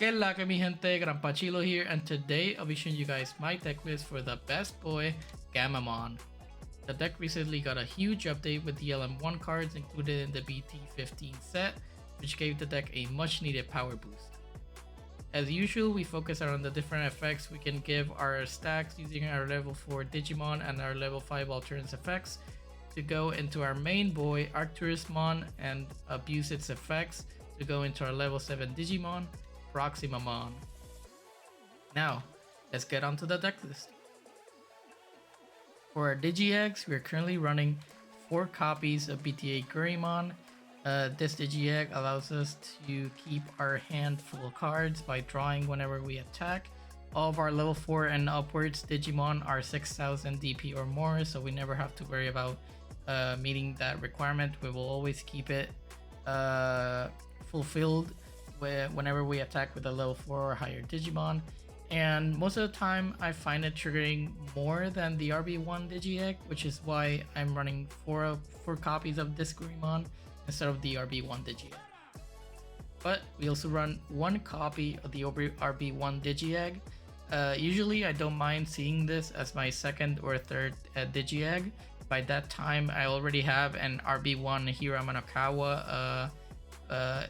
Que la que mi gente, Granpachilo here, and today I'll be showing you guys my deck list for the best boy, Gammamon. The deck recently got a huge update with the LM01 cards included in the BT15 set, which gave the deck a much needed power boost. As usual, we focus on the different effects we can give our stacks using our level 4 Digimon and our level 5 alternate effects to go into our main boy Arcturusmon and abuse its effects to go into our level 7 Digimon, Proximamon. Now, let's get onto the deck list. For our Digi-Eggs, we are currently running 4 copies of BT8 Gammamon. This Digi-Egg allows us to keep our hand full of cards by drawing whenever we attack. All of our level 4 and upwards Digimon are 6000 DP or more, so we never have to worry about meeting that requirement. We will always keep it fulfilled whenever we attack with a level 4 or higher Digimon. And most of the time I find it triggering more than the RB1 Digi-Egg, which is why I'm running 4 copies of this Gammamon instead of the RB1 Digi-Egg. But we also run 1 copy of the RB1 Digi-Egg. Usually I don't mind seeing this as my second or third Digi-Egg. By that time I already have an RB1 Hira Manawa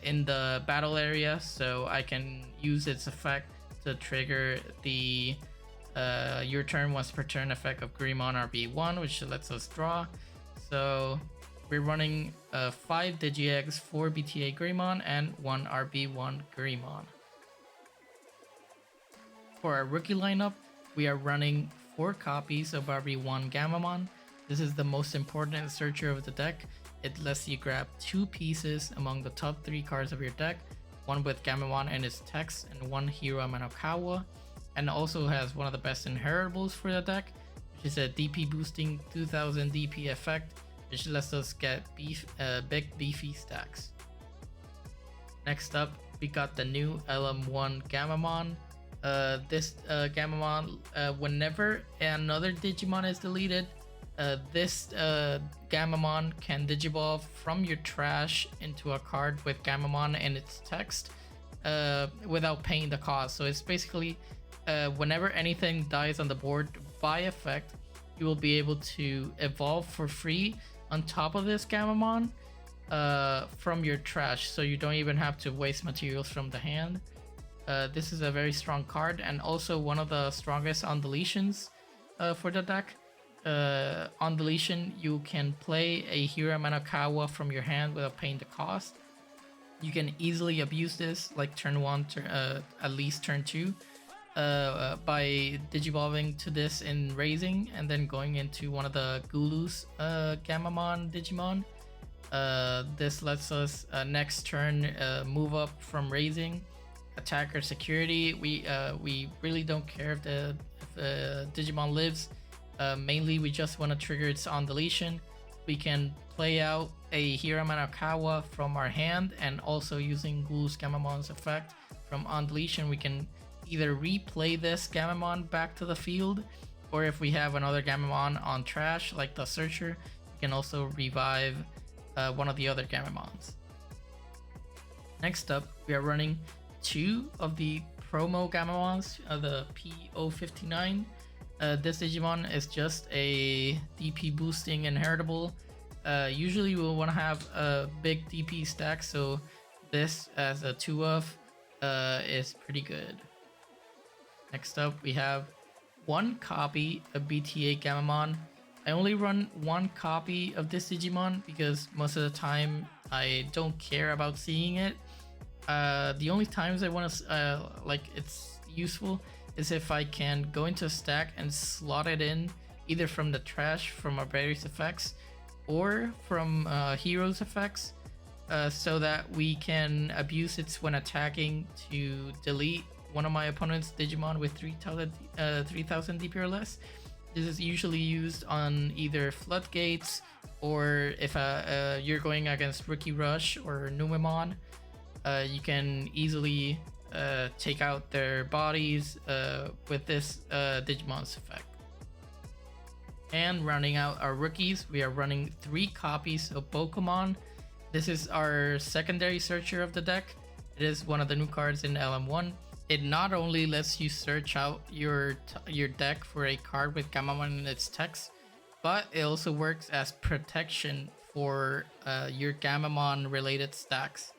in the battle area, so I can use its effect to trigger the your turn once per turn effect of Gammamon RB1, which lets us draw. So we're running 5 Digi-Eggs, 4 BT8 Gammamon, and 1 RB1 Gammamon. For our rookie lineup, we are running 4 copies of RB1 Gammamon. This is the most important searcher of the deck. It lets you grab 2 pieces among the top 3 cards of your deck, one with Gammamon and its text and 1 Hira Manawa, and also has one of the best inheritables for the deck, which is a DP boosting 2000 DP effect, which lets us get big beefy stacks. Next up, we got the new LM01 Gammamon. This Gammamon, whenever another Digimon is deleted, this Gammamon can digivolve from your trash into a card with Gammamon and its text without paying the cost. So it's basically whenever anything dies on the board by effect, you will be able to evolve for free on top of this Gammamon from your trash, so you don't even have to waste materials from the hand. This is a very strong card and also one of the strongest on deletions for the deck. On deletion, you can play a Hira Manawa from your hand without paying the cost. You can easily abuse this like turn 1, at least turn 2, by digivolving to this in raising and then going into one of the Gulu's Gammamon Digimon. This lets us next turn move up from raising, attack or security. We really don't care if the Digimon lives. Mainly we just want to trigger its on deletion. We can play out a Hira Manawa from our hand, and also using Gulu's Gammamon's effect from on deletion, we can either replay this Gammamon back to the field, or if we have another Gammamon on trash like the searcher, we can also revive one of the other Gammamons. Next up, we are running 2 of the promo Gammamons, the P059. This Digimon is just a DP boosting inheritable. Usually we'll want to have a big DP stack, so this as a 2 of is pretty good. Next up, we have 1 copy of BT8 Gammamon. I only run 1 copy of this Digimon because most of the time I don't care about seeing it. The only times I want to it's useful is if I can go into a stack and slot it in either from the trash from our various effects or from heroes effects, so that we can abuse it when attacking to delete one of my opponent's Digimon with 3000 DP or less. This is usually used on either Floodgates, or if you're going against Rookie Rush or Numemon, you can easily take out their bodies with this Digimon's effect. And rounding out our rookies, we are running 3 copies of Pokemon. This is our secondary searcher of the deck. It is one of the new cards in LM1. It not only lets you search out your deck for a card with Gammamon in its text, but it also works as protection for your Gammamon related stacks.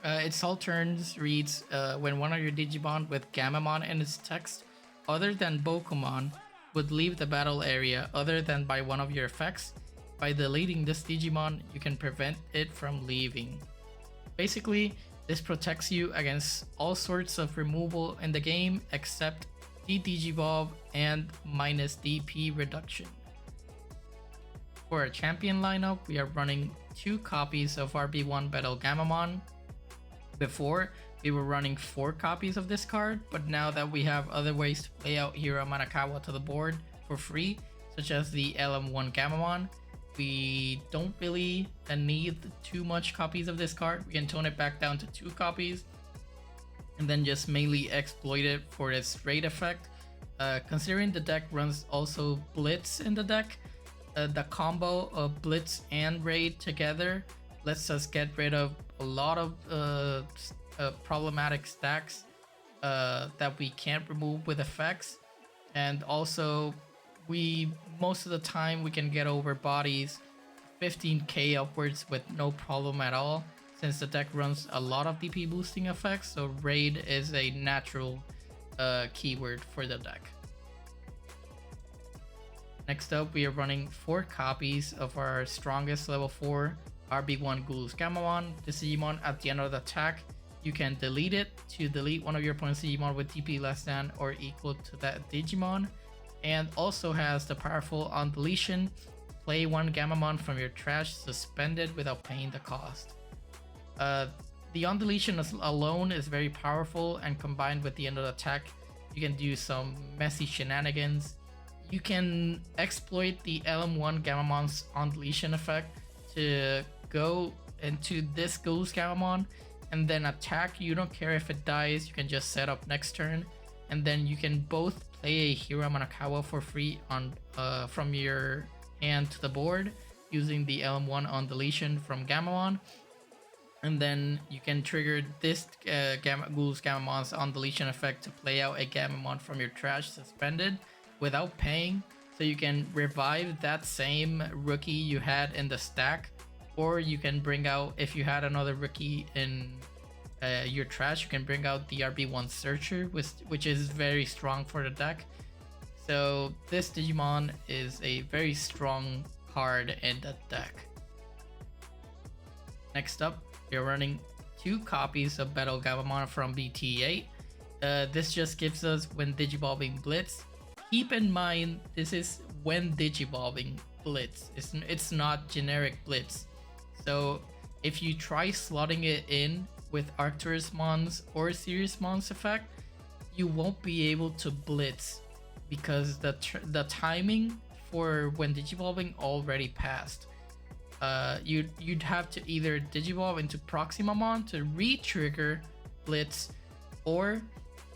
Its alternates reads, when one of your Digimon with Gammamon in its text, other than Bokumon, would leave the battle area other than by one of your effects, by deleting this Digimon, you can prevent it from leaving. Basically, this protects you against all sorts of removal in the game except de-Digivolve and minus DP reduction. For our champion lineup, we are running 2 copies of RB1 Battle Gammamon. Before, we were running 4 copies of this card, but now that we have other ways to play out Hira Manawa to the board for free, such as the LM01 Gammamon, we don't really need too much copies of this card. We can tone it back down to 2 copies and then just mainly exploit it for its raid effect. Considering the deck runs also Blitz in the deck, the combo of Blitz and Raid together lets us get rid of a lot of problematic stacks that we can't remove with effects, and also most of the time we can get over bodies 15k upwards with no problem at all, since the deck runs a lot of DP boosting effects, so Raid is a natural keyword for the deck. Next up, we are running 4 copies of our strongest level 4 RB1 Ghouls Gammamon. This Digimon, at the end of the attack, you can delete it to delete one of your opponent's Digimon with DP less than or equal to that Digimon, and also has the powerful on deletion, play 1 Gammamon from your trash suspended without paying the cost. The on deletion alone is very powerful, and combined with the end of the attack, you can do some messy shenanigans. You can exploit the LM1 Gammamon's on deletion effect to go into this Ghouls Gammamon and then attack. You don't care if it dies, you can just set up next turn, and then you can both play a Hira Manawa for free on from your hand to the board using the LM1 on deletion from Gammamon, and then you can trigger this Ghouls Gammamon's on deletion effect to play out a Gammamon from your trash suspended without paying, so you can revive that same rookie you had in the stack, or you can bring out, if you had another rookie in your trash, you can bring out the RB1 Searcher, which is very strong for the deck. So this Digimon is a very strong card in the deck. Next up, we're running 2 copies of Battle Gammamon from BT8. This just gives us when Digivolving Blitz. Keep in mind, this is when Digivolving Blitz. It's not generic Blitz. So if you try slotting it in with Arcturusmon's or Siriusmon's effect, you won't be able to Blitz because the timing for when Digivolving already passed. You'd have to either Digivolve into Proximamon to re-trigger Blitz, or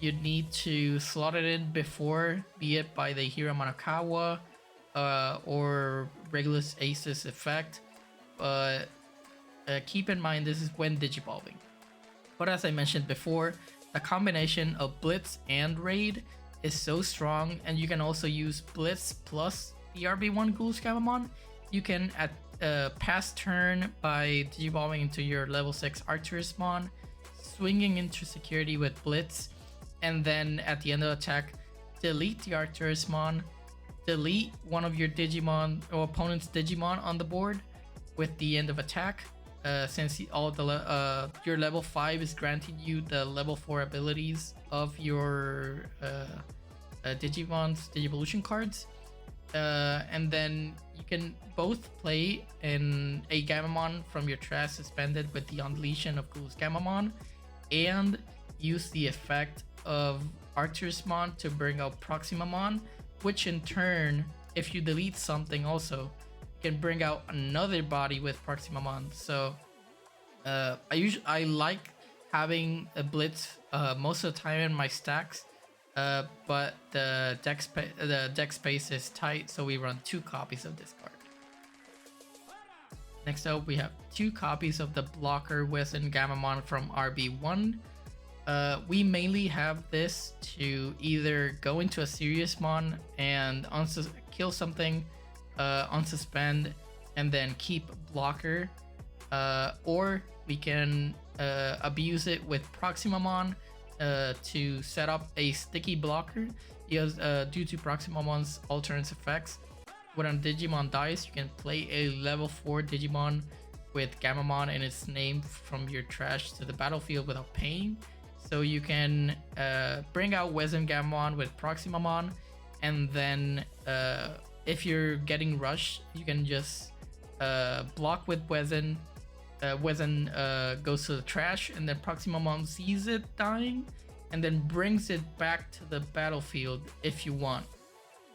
you'd need to slot it in before, be it by the Hira Manawa or Regulus Ace's effect. But keep in mind, this is when Digivolving. But as I mentioned before, the combination of Blitz and Raid is so strong, and you can also use Blitz plus the RB1 Ghouls Gammamon. You can pass turn by Digivolving into your level 6 Arcturusmon, swinging into security with Blitz, and then at the end of the attack, delete the Arcturusmon, delete one of your Digimon or opponent's Digimon on the board with the end of attack. Since your level 5 is granting you the level 4 abilities of your Digimon's Digivolution cards, and then you can both play in a Gammamon from your trash suspended with the Unleashing of Ghouls Gammamon, and use the effect of Arcturusmon to bring out Proximamon, which in turn, if you delete something also, can bring out another body with Proximamon. So I like having a Blitz most of the time in my stacks, but the deck space is tight, so we run 2 copies of this card. Next up, we have 2 copies of the Blocker Wizen Gammamon from RB1. We mainly have this to either go into a serious mon and kill something, unsuspend, and then keep Blocker, or we can abuse it with Proximamon to set up a sticky blocker. Because due to Proximamon's alternate effects, when a Digimon dies, you can play a level 4 Digimon with Gammamon and its name from your trash to the battlefield without paying. So you can bring out Wizen Gammamon with Proximamon, and then if you're getting rushed, you can just block with Wizen. Wizen goes to the trash, and then Proximamon sees it dying and then brings it back to the battlefield if you want.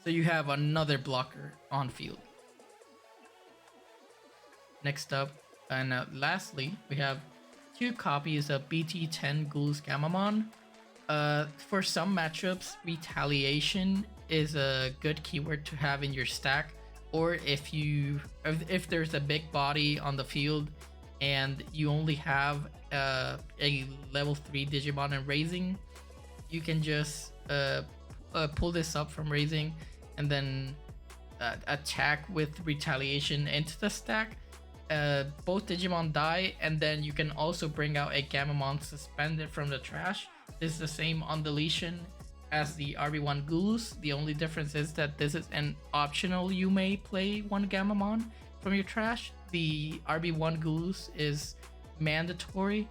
So you have another blocker on field. Next up, and lastly, we have 2 copies of BT10 Ghouls Gammamon. For some matchups, Retaliation is a good keyword to have in your stack, or if there's a big body on the field and you only have a level 3 Digimon and raising, you can just pull this up from raising and then attack with Retaliation into the stack. Both Digimon die, and then you can also bring out a Gammamon suspended from the trash. This is the same on deletion as the RB1 Ghouls. The only difference is that this is an optional. You may play one Gammamon from your trash. The RB1 Ghouls is mandatory,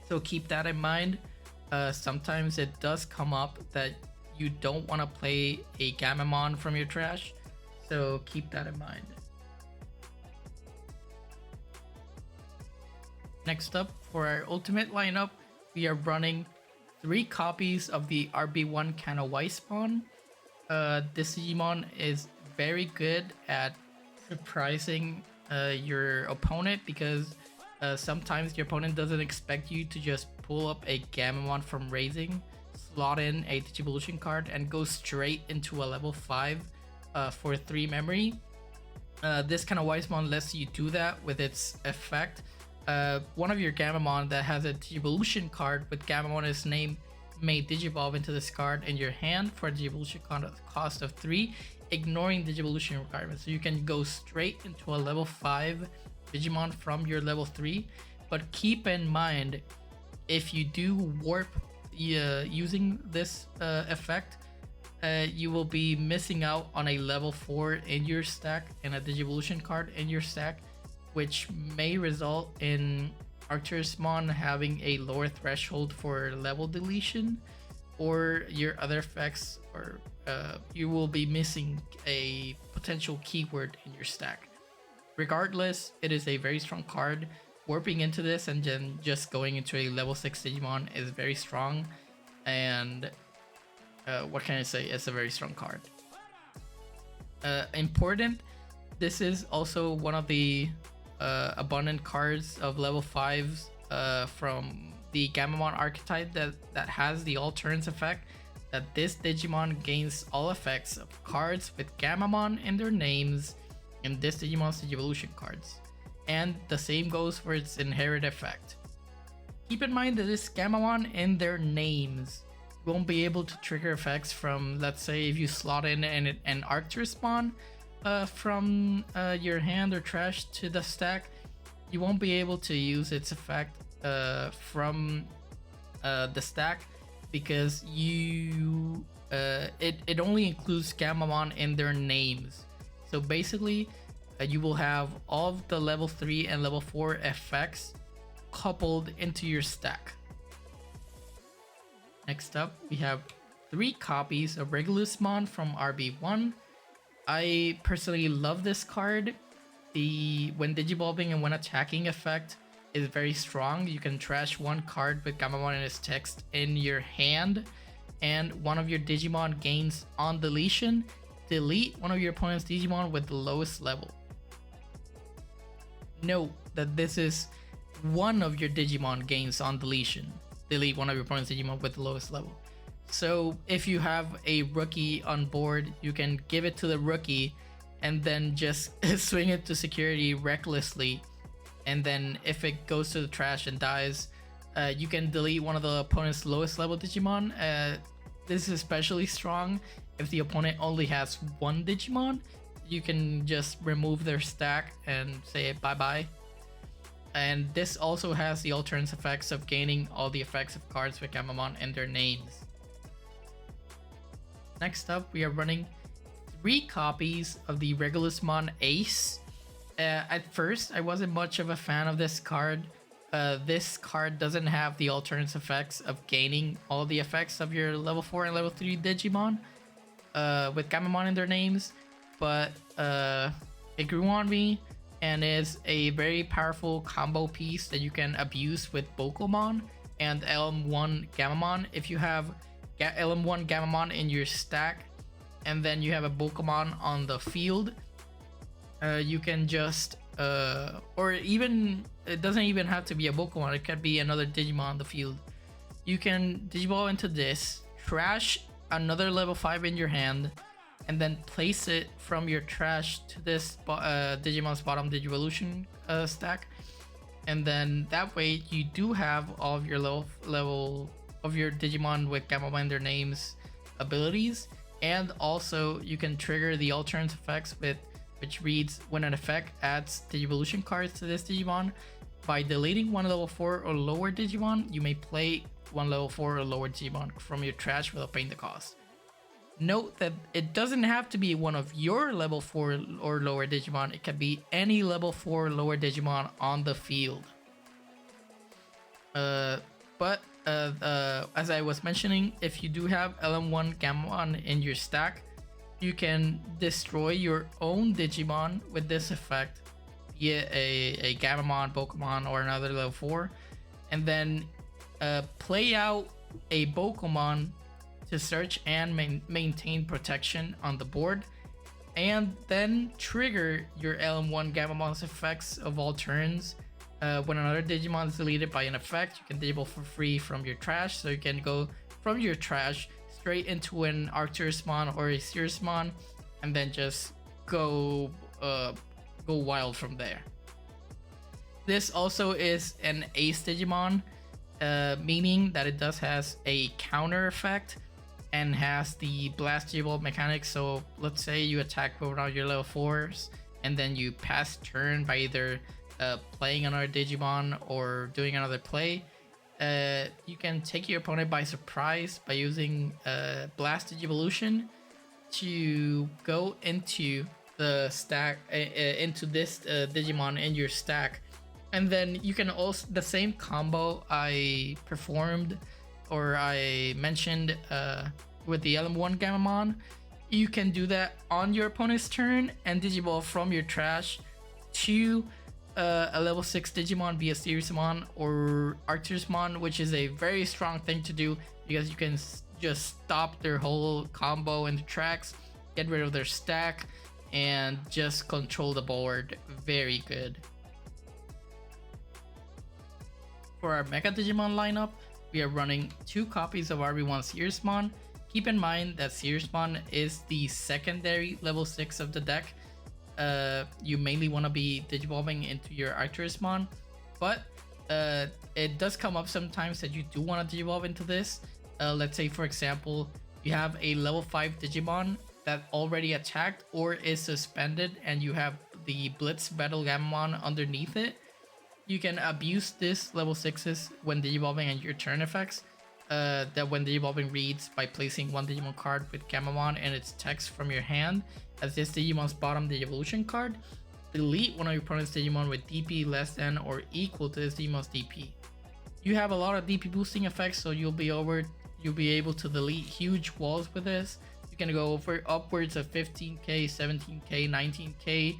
so keep that in mind. Sometimes it does come up that you don't want to play a Gammamon from your trash, so keep that in mind. Next up, for our ultimate lineup, we are running 3 copies of the RB1 Kanawai spawn. This Digimon is very good at surprising your opponent, because sometimes your opponent doesn't expect you to just pull up a Gammamon from raising, slot in a Digivolution card, and go straight into a level 5 for 3 memory. This Kanawai spawn lets you do that with its effect. One of your Gammamon that has a Digivolution card with Gammamon in its name may Digivolve into this card in your hand for a Digivolution cost of 3, ignoring Digivolution requirements. So you can go straight into a level 5 Digimon from your level 3. But keep in mind, if you do warp using this effect, you will be missing out on a level 4 in your stack and a Digivolution card in your stack, which may result in Arcturusmon having a lower threshold for level deletion, or your other effects, or you will be missing a potential keyword in your stack. Regardless, it is a very strong card. Warping into this and then just going into a level 6 Digimon is very strong, and what can I say? It's a very strong card. Important, this is also one of the abundant cards of level 5s from the Gammamon archetype that has the alternate effect that this Digimon gains all effects of cards with Gammamon in their names in this Digimon's Digivolution cards, and the same goes for its inherent effect. Keep in mind that this Gammamon in their names won't be able to trigger effects from, let's say, if you slot in an Arcturusmon from your hand or trash to the stack, you won't be able to use its effect from the stack, because it only includes Gammamon in their names. So basically, you will have all of the level 3 and level 4 effects coupled into your stack. Next up, we have 3 copies of Regulusmon from RB1. I personally love this card. The when Digivolving and when attacking effect is very strong. You can trash 1 card with Gammamon and its text in your hand, and one of your Digimon gains on deletion. Delete one of your opponent's Digimon with the lowest level. Note that this is one of your Digimon gains on deletion. Delete one of your opponent's Digimon with the lowest level. So if you have a rookie on board, you can give it to the rookie and then just swing it to security recklessly. And then if it goes to the trash and dies, you can delete one of the opponent's lowest level Digimon. This is especially strong if the opponent only has one Digimon. You can just remove their stack and say bye bye. And this also has the alternate effects of gaining all the effects of cards with Gammamon and their names. Next up, we are running 3 copies of the Regulusmon Ace. At first, I wasn't much of a fan of this card. This card doesn't have the alternate effects of gaining all the effects of your level 4 and level 3 Digimon with Gammamon in their names, but it grew on me and is a very powerful combo piece that you can abuse with Bokomon and LM01 Gammamon. If you have LM1 Gammamon in your stack and then you have a Bokomon on the field, you can just or even it doesn't even have to be a Bokomon, it could be another Digimon on the field. You can Digiball into this, trash another level 5 in your hand, and then place it from your trash to this Digimon's bottom Digivolution stack. And then that way you do have all of your level of your Digimon with Gammamon their names abilities, and also you can trigger the alternate effects which reads, when an effect adds Digivolution cards to this Digimon, by deleting one level 4 or lower Digimon, you may play one level 4 or lower Digimon from your trash without paying the cost. Note that it doesn't have to be one of your level 4 or lower Digimon, it can be any level 4 or lower Digimon on the field. But as I was mentioning, if you do have LM1 Gammamon in your stack, you can destroy your own Digimon with this effect, be it a Gammamon, Bokomon, or another level 4, and then play out a Bokomon to search and maintain protection on the board, and then trigger your LM1 Gammamon's effects of all turns. When another Digimon is deleted by an effect, you can Digiball for free from your trash, so you can go from your trash straight into an Arcturusmon or a CERATOPSIAN, and then just go wild from there. This also is an Ace Digimon, meaning that it does has a counter effect and has the blast Digiball mechanic. So let's say you attack with one of your level 4s and then you pass turn by either playing another Digimon or doing another play. You can take your opponent by surprise by using Blast Digivolution to go into the stack, into this Digimon in your stack, and then you can also, the same combo I performed or I mentioned with the LM1 Gammamon, you can do that on your opponent's turn and Digiball from your trash to a level 6 Digimon, be a CERATOPSIAN or Arcturusmon, which is a very strong thing to do because you can just stop their whole combo in the tracks, get rid of their stack, and just control the board very good. For our Mega Digimon lineup, we are running 2 copies of RB1 CERATOPSIAN. Keep in mind that CERATOPSIAN is the secondary level 6 of the deck. You mainly want to be Digivolving into your Arcturusmon, but it does come up sometimes that you do want to Digivolve into this. Let's say, for example, you have a level 5 Digimon that already attacked or is suspended and you have the Blitz Battle Gammamon underneath it. You can abuse this level 6s when Digivolving and your turn effects. That when Digivolving reads by placing one Digimon card with Gammamon and its text from your hand as this Digimon's bottom Digivolution card, delete one of your opponent's Digimon with DP less than or equal to this Digimon's DP. You have a lot of DP boosting effects, so you'll be able to delete huge walls with this. You can go over upwards of 15k, 17k, 19k.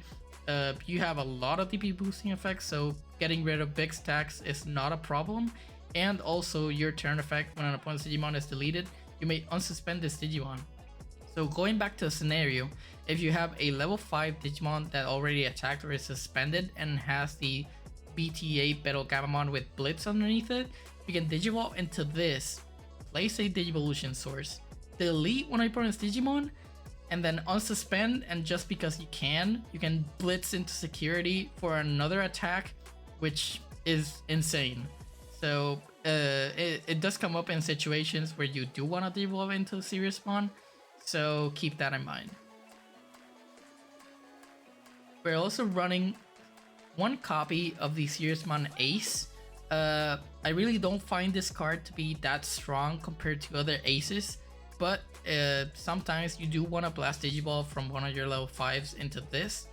You have a lot of DP boosting effects, so getting rid of big stacks is not a problem. And also your turn effect, when an opponent's Digimon is deleted, you may unsuspend this Digimon. So going back to the scenario, if you have a level 5 Digimon that already attacked or is suspended and has the BT8 Battle Gammamon with Blitz underneath it, you can Digivolve into this, place a Digivolution source, delete one of your opponent's Digimon, and then unsuspend, and just because you can blitz into security for another attack, which is insane. So it does come up in situations where you do want to devolve into serious spawn, so keep that in mind. We're also running one copy of the Searsmon Ace. I really don't find this card to be that strong compared to other aces, but sometimes you do want to blast Digiball from one of your level 5s into this.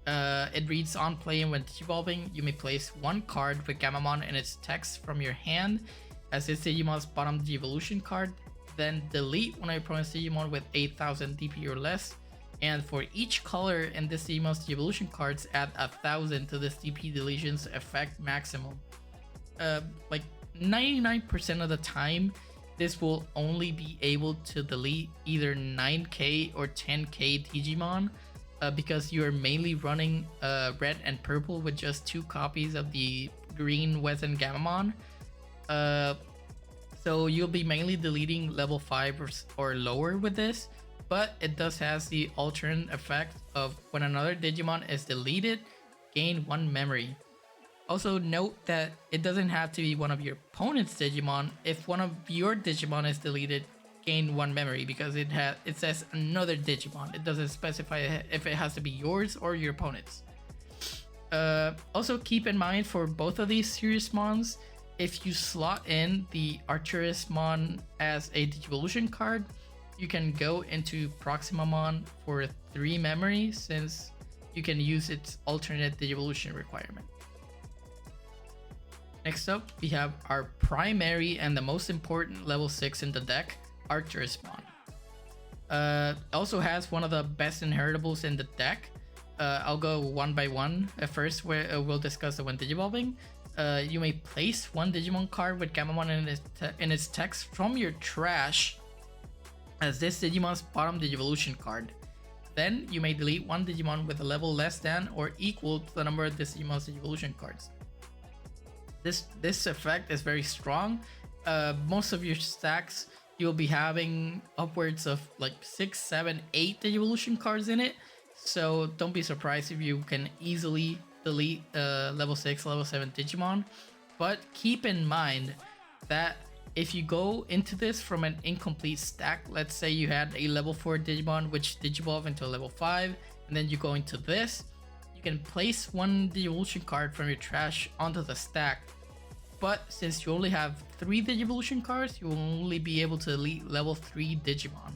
It reads on play, and when Digivolving, you may place one card with Gammamon and its text from your hand as this Digimon's bottom Digivolution card, then delete one of your opponent's Digimon with 8000 DP or less. And for each color in this Digimon's Evolution cards, add 1000 to this DP deletion's effect maximum. Like 99% of the time, this will only be able to delete either 9k or 10k Digimon, because you are mainly running red and purple with just 2 copies of the green Wezen Gammamon. So you'll be mainly deleting level 5 or lower with this. But it does has the alternate effect of when another Digimon is deleted, gain 1 memory. Also note that it doesn't have to be one of your opponent's Digimon. If one of your Digimon is deleted, gain 1 memory, because it says another Digimon. It doesn't specify if it has to be yours or your opponent's. Also keep in mind for both of these Searsmons, if you slot in the Arturismon as a Digivolution card, you can go into Proximamon for 3 memory, since you can use its alternate Digivolution requirement. Next up, we have our primary and the most important level 6 in the deck, Arturismon. Also has one of the best inheritables in the deck. I'll go one by one. First, we'll discuss the when Digivolving. You may place one Digimon card with Gammamon in its text from your trash as this Digimon's bottom Digivolution card. Then you may delete one Digimon with a level less than or equal to the number of this Digimon's Digivolution cards. This effect is very strong. Most of your stacks, you'll be having upwards of like 6, 7, 8 Digivolution cards in it. So don't be surprised if you can easily delete level 6, level 7 Digimon. But keep in mind that if you go into this from an incomplete stack, let's say you had a level 4 Digimon which Digivolve into a level 5, and then you go into this, you can place one Digivolution card from your trash onto the stack. But since you only have 3 Digivolution cards, you will only be able to delete level 3 Digimon.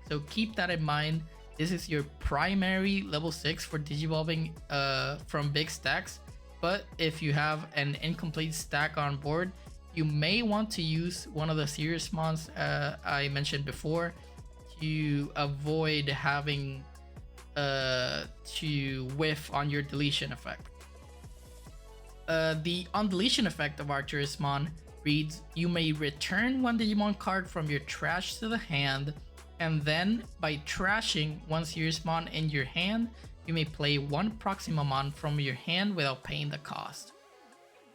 So keep that in mind. This is your primary level 6 for Digivolving from big stacks. But if you have an incomplete stack on board, you may want to use one of the Searsmons I mentioned before to avoid having to whiff on your deletion effect. The on-deletion effect of Arturismon reads, you may return one Digimon card from your trash to the hand, and then by trashing one Searsmon in your hand, you may play one Proximamon from your hand without paying the cost.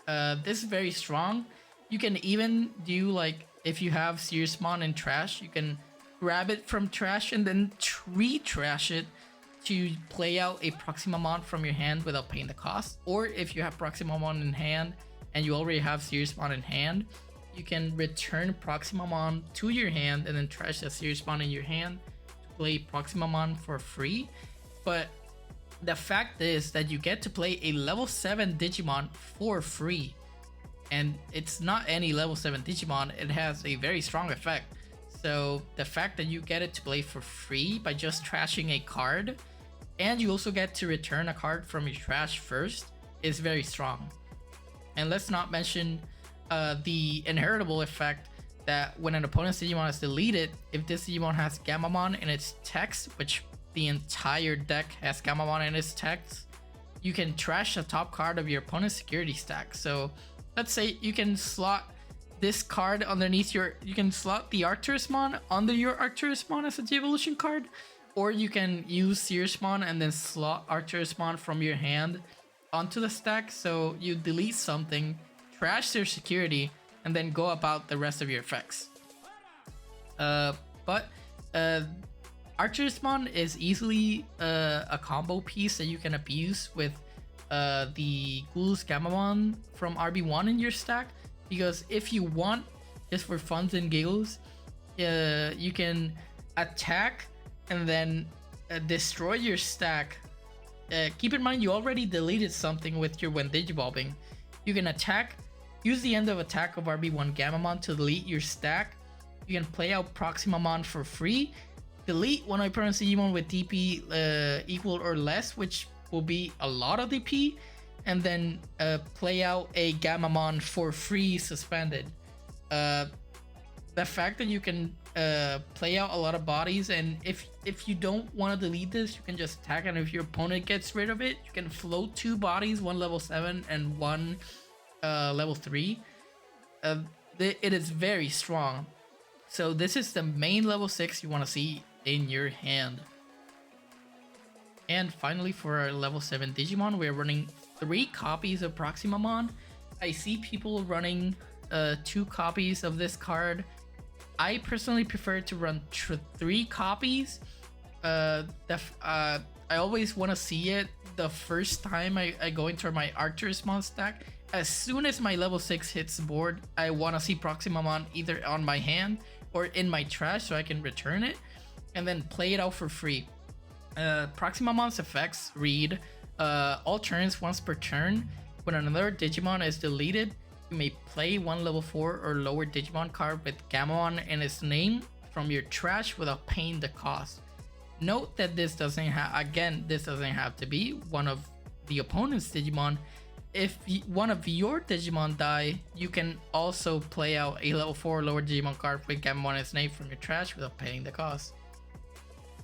This is very strong. You can even do, like, if you have Searsmon in trash, you can grab it from trash and then re-trash it to play out a Proximamon from your hand without paying the cost. Or if you have Proximamon in hand and you already have Searsmon in hand, you can return Proximamon to your hand and then trash the Searsmon in your hand to play Proximamon for free. But the fact is that you get to play a level 7 Digimon for free. And it's not any level 7 Digimon, it has a very strong effect. So the fact that you get it to play for free by just trashing a card, and you also get to return a card from your trash first, is very strong. And let's not mention the inheritable effect that when an opponent's Digimon is deleted, if this Digimon has Gammamon in its text, which the entire deck has Gammamon in its text, you can trash the top card of your opponent's security stack. So let's say you can slot this card underneath you can slot the Arturismon under your Arturismon as a Digivolution card, or you can use Searsmon and then slot Arturismon from your hand onto the stack. So you delete something, trash their security, and then go about the rest of your effects. But Archersmon is easily a combo piece that you can abuse with the Ghouls Gammamon from RB1 in your stack, because if you want, just for funs and giggles, you can attack and then destroy your stack. Keep in mind you already deleted something with your when digivolving. You can attack, use the end of attack of RB1 Gammamon to delete your stack. You can play out Proximamon for free, delete one of your opponent's Digimon with DP equal or less, which will be a lot of DP, and then play out a Gammamon for free suspended. The fact that you can play out a lot of bodies, and if you don't want to delete this, you can just attack, and if your opponent gets rid of it, you can float 2 bodies, one level 7 and one level 3. It is very strong. So this is the main level 6 you want to see in your hand. And finally, for our level 7 Digimon, we're running 3 copies of Proximamon. I see people running 2 copies of this card. I personally prefer to run 3 copies. I always want to see it the first time I go into my Archersmon stack. As soon as my level 6 hits the board, I want to see Proximamon either on my hand or in my trash so I can return it and then play it out for free. Proximamon's effects read, all turns once per turn, when another Digimon is deleted, you may play 1 level 4 or lower Digimon card with Gammamon in its name from your trash without paying the cost. Note that this doesn't have to be one of the opponent's Digimon. If one of your Digimon die, you can also play out a level 4 or lower Digimon card with Gammamon in its name from your trash without paying the cost.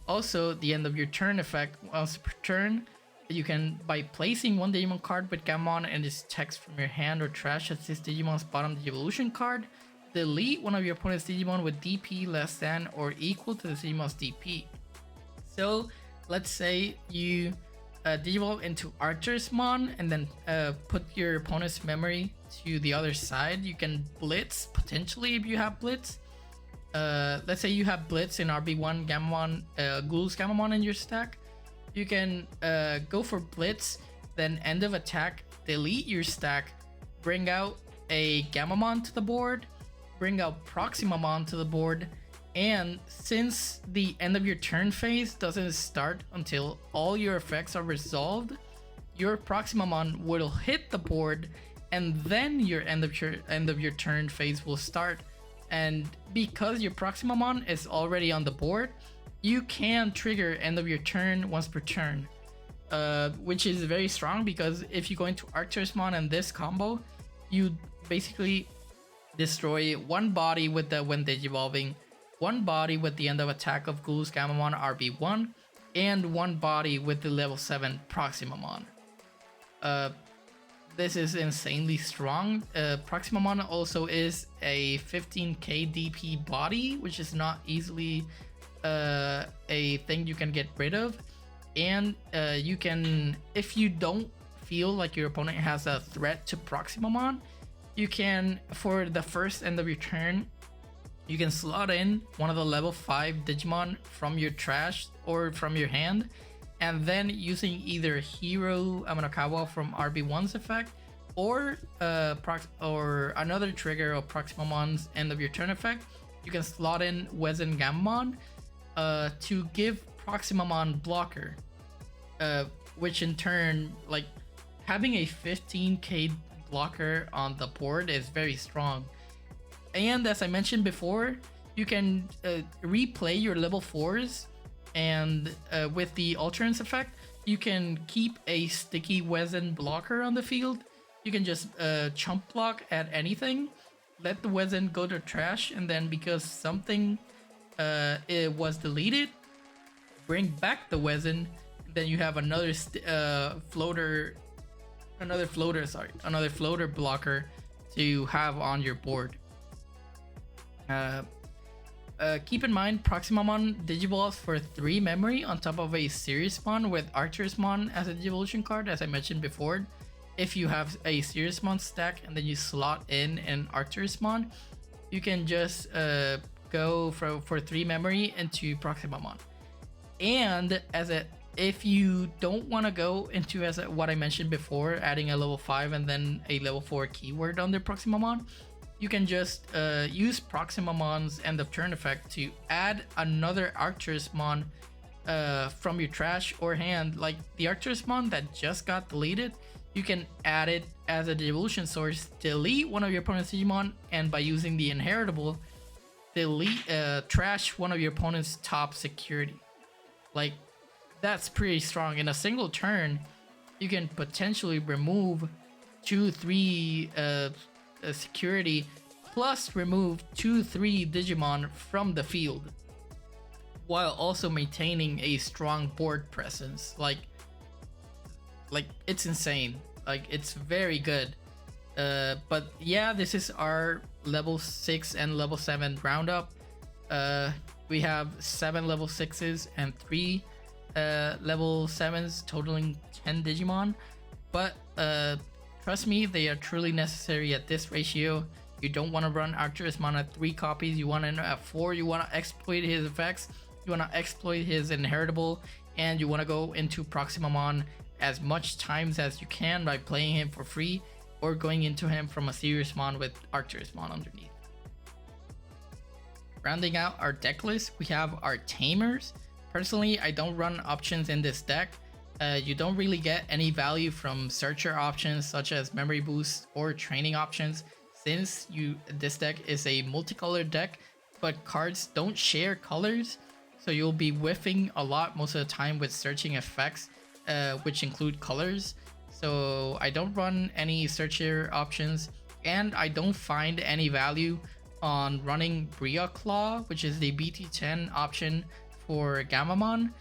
Also, the end of your turn effect, once per turn, you can, by placing 1 Digimon card with Gammamon and its text from your hand or trash as this Digimon's bottom evolution card, delete one of your opponent's Digimon with DP less than or equal to the Digimon's DP. So, let's say you Digivolve into Archersmon and then put your opponent's memory to the other side. You can Blitz, potentially, if you have Blitz. Let's say you have Blitz in RB1 Gammamon, Ghouls Gammamon in your stack. You can go for Blitz, then end of attack, delete your stack, bring out a Gammamon to the board, bring out Proximamon to the board, and since the end of your turn phase doesn't start until all your effects are resolved, your Proximamon will hit the board, and then your end of your turn phase will start. And because your Proximamon is already on the board, you can trigger end of your turn once per turn, which is very strong, because if you go into Archersmon and this combo, you basically destroy 1 body with the when digivolving, 1 body with the end of attack of Ghouls Gammamon RB1, and 1 body with the level 7 Proximamon. This is insanely strong. Proximamon also is a 15k DP body, which is not easily a thing you can get rid of. And you can, if you don't feel like your opponent has a threat to Proximamon, you can, for the first end of your turn, you can slot in one of the level 5 Digimon from your trash or from your hand, and then using either Hira Manawa from RB1's effect or another trigger of Proximamon's end of your turn effect, you can slot in Wezen Gammamon to give Proximamon blocker, which in turn, like, having a 15k blocker on the board is very strong. And as I mentioned before, you can replay your level 4s, and with the alternance effect, you can keep a sticky Wezen blocker on the field. You can just chump block at anything, let the Wezen go to trash, and then because something it was deleted, bring back the Wezen. Then you have another floater blocker to have on your board. Keep in mind, Proximamon digivolves for 3 memory on top of a Ceresmon with Archersmon as a digivolution card, as I mentioned before. If you have a Ceresmon stack and then you slot in an Archersmon, you can just go for 3 memory into Proximamon. And if you don't want to go into what I mentioned before, adding a level 5 and then a level 4 keyword under Proximamon, you can just use Proximamon's end of turn effect to add another Arcturusmon from your trash or hand. Like the Arcturusmon that just got deleted, you can add it as a devolution source, delete one of your opponent's Digimon, and by using the inheritable, trash one of your opponent's top security. Like, that's pretty strong. In a single turn, you can potentially remove 2-3 security, plus remove 2-3 Digimon from the field, while also maintaining a strong board presence. Like it's insane. Like, it's very good. But yeah, this is our level 6 and level 7 roundup. We have 7 level 6s and 3 level 7s, totaling 10 Digimon. But trust me, they are truly necessary at this ratio. You don't want to run Arcturusmon at 3 copies. You want to at 4. You want to exploit his effects. You want to exploit his inheritable. And you want to go into Proximamon as much times as you can by playing him for free, or going into him from a serious mon with Arcturusmon underneath. Rounding out our deck list, we have our Tamers. Personally, I don't run options in this deck. You don't really get any value from searcher options such as memory boost or training options, since this deck is a multicolored deck, but cards don't share colors, so you'll be whiffing a lot most of the time with searching effects, which include colors. So I don't run any searcher options, and I don't find any value on running Bria Claw, which is the BT10 option for Gammamon.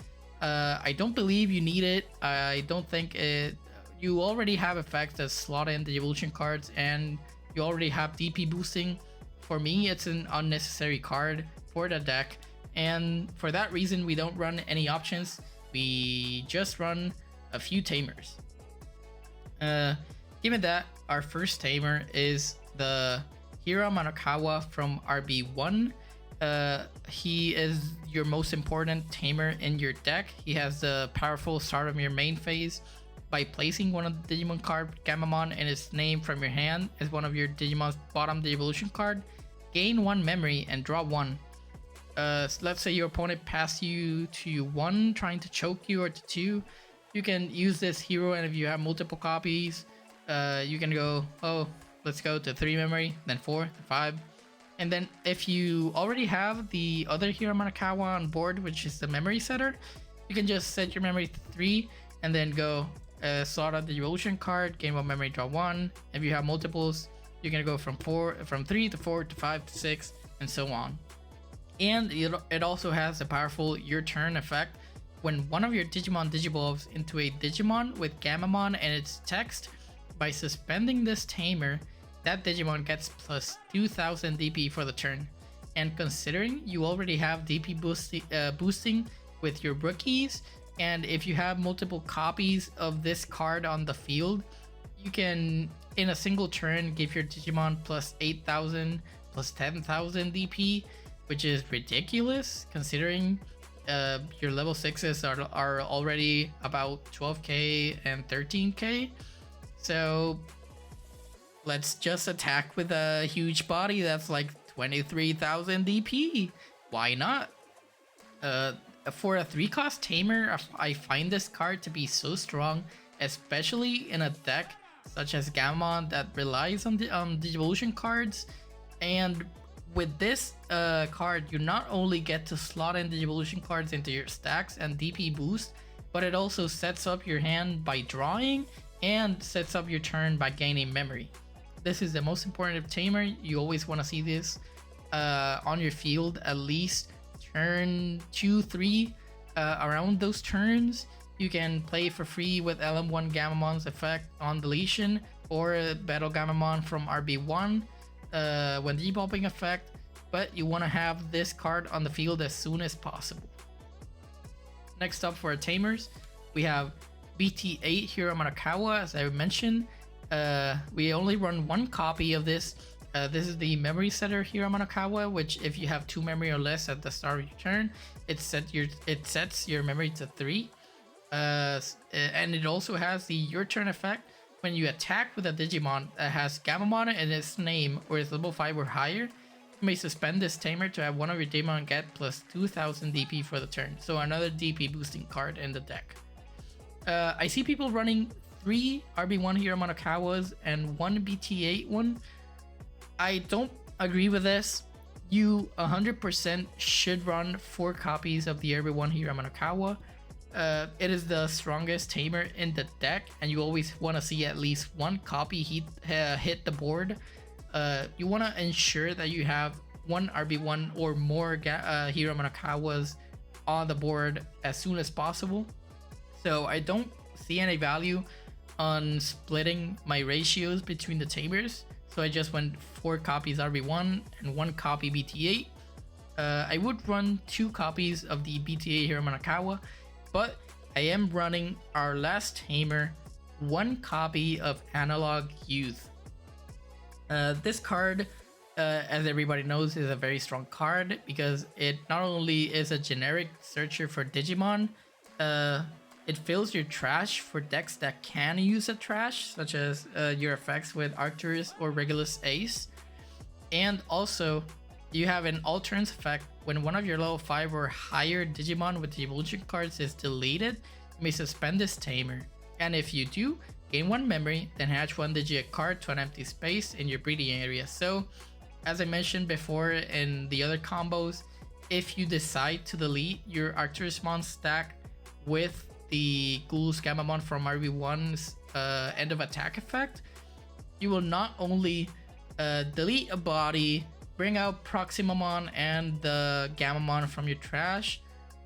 I don't believe you need it. I don't think it. You already have effects that slot in the evolution cards, and you already have DP boosting. For me, it's an unnecessary card for the deck, and for that reason, we don't run any options. We just run a few Tamers. Given that, our first Tamer is the Hira Manawa from RB1. He is your most important Tamer in your deck. He has the powerful start of your main phase. By placing one of the Digimon card Gammamon and its name from your hand as one of your Digimon's bottom evolution card, gain 1 memory and draw 1. Let's say your opponent passed you to 1, trying to choke you, or to 2. You can use this hero, and if you have multiple copies, you can go, oh, let's go to 3 memory, then 4, then 5. And then if you already have the other Hira Manawa on board, which is the memory setter, you can just set your memory to 3 and then go slot out the evolution card, gain 1 memory, draw 1. If you have multiples, you can go from 3 to 4 to 5 to 6, and so on. And it also has a powerful your turn effect. When one of your Digimon digivolves into a Digimon with Gammamon and its text, by suspending this Tamer, that Digimon gets plus 2000 DP for the turn. And considering you already have DP boosting with your rookies, and if you have multiple copies of this card on the field, you can, in a single turn, give your Digimon plus 8000, plus 10,000 DP, which is ridiculous considering your level 6s are already about 12k and 13k. So let's just attack with a huge body that's like 23,000 DP. Why not? For a 3-cost Tamer, I find this card to be so strong, especially in a deck such as Gammamon that relies on the evolution cards. And with this card, you not only get to slot in the evolution cards into your stacks and DP boost, but it also sets up your hand by drawing and sets up your turn by gaining memory. This is the most important of Tamer. You always want to see this on your field at least turn 2-3. Around those turns, you can play for free with LM01 Gammamon's effect on deletion, or Battle Gammamon from RB1 when debuffing effect, but you want to have this card on the field as soon as possible. Next up for our Tamers, we have BT8 Hira Manawa. As I mentioned, we only run 1 copy of this. This is the memory setter Hira Manawa, which if you have 2 memory or less at the start of your turn, it sets your memory to 3. And it also has the your turn effect. When you attack with a Digimon that has Gammamon in its name or is level 5 or higher, you may suspend this tamer to have one of your Digimon get plus 2000 DP for the turn. So another DP boosting card in the deck. I see people running 3 RB1 Hira Manawas and 1 BT8 one. I don't agree with this. You 100% should run 4 copies of the RB1 Hira Manawa. It is the strongest tamer in the deck, and you always want to see at least 1 copy hit the board. You want to ensure that you have 1 RB1 or more Hira Manawas on the board as soon as possible. So I don't see any value on splitting my ratios between the tamers. So I just went 4 copies RB1 and 1 copy BT8. I would run 2 copies of the BT8 Hira Manawa, but I am running our last tamer, 1 copy of Analog Youth. This card, as everybody knows, is a very strong card because it not only is a generic searcher for Digimon, it fills your trash for decks that can use a trash, such as your effects with Arcturus or Regulus Ace. And also, you have an alternate effect when one of your level 5 or higher Digimon with the evolution cards is deleted, you may suspend this tamer. And if you do, gain 1 memory, then hatch 1 Digi card to an empty space in your breeding area. So, as I mentioned before in the other combos, if you decide to delete your Arcturusmon stack with the Ghouls Gammamon from RB1's end of attack effect, you will not only delete a body, bring out Proximamon and the Gammamon from your trash,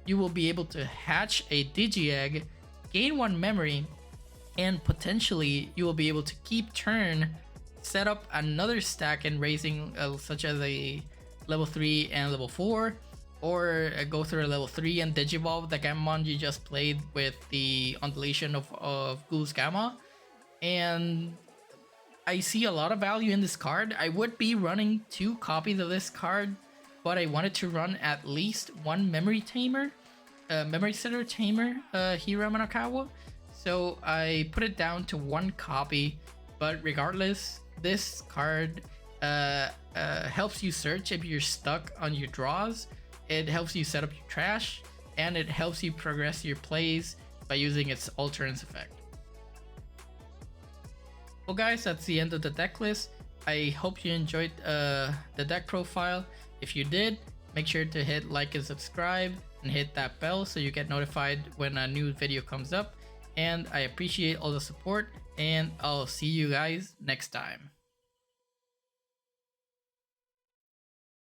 you will be able to hatch a Digi-Egg, gain 1 memory, and potentially you will be able to keep turn, set up another stack in raising such as a level 3 and level 4, or go through a level 3 and Digivolve the Gammamon you just played with the undulation of Ghouls Gamma. And I see a lot of value in this card. I would be running 2 copies of this card, but I wanted to run at least 1 memory tamer, memory setter tamer, Hira Manawa. So I put it down to 1 copy, but regardless, this card helps you search if you're stuck on your draws. It helps you set up your trash, and it helps you progress your plays by using its alternate effect. Well guys, that's the end of the deck list. I hope you enjoyed the deck profile. If you did, make sure to hit like and subscribe and hit that bell so you get notified when a new video comes up. And I appreciate all the support, and I'll see you guys next time.